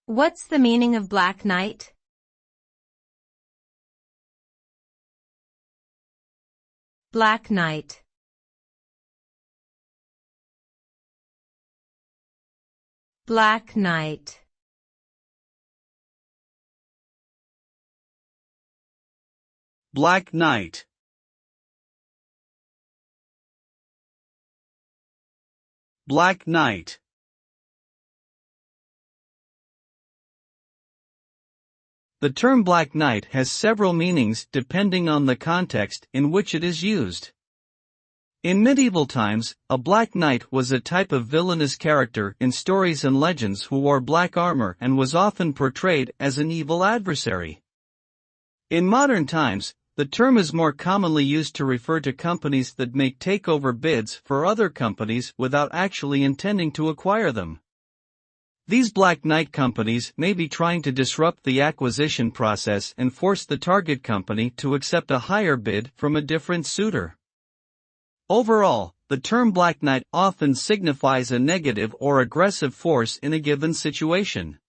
What's the meaning of Black Knight? Black Knight. Black Knight. Black Knight. Black Knight. The term Black Knight has several meanings depending on the context in which it is used. In medieval times, a Black Knight was a type of villainous character in stories and legends who wore black armor and was often portrayed as an evil adversary. In modern times, the term is more commonly used to refer to companies that make takeover bids for other companies without actually intending to acquire them. These Black Knight companies may be trying to disrupt the acquisition process and force the target company to accept a higher bid from a different suitor. Overall, the term Black Knight often signifies a negative or aggressive force in a given situation.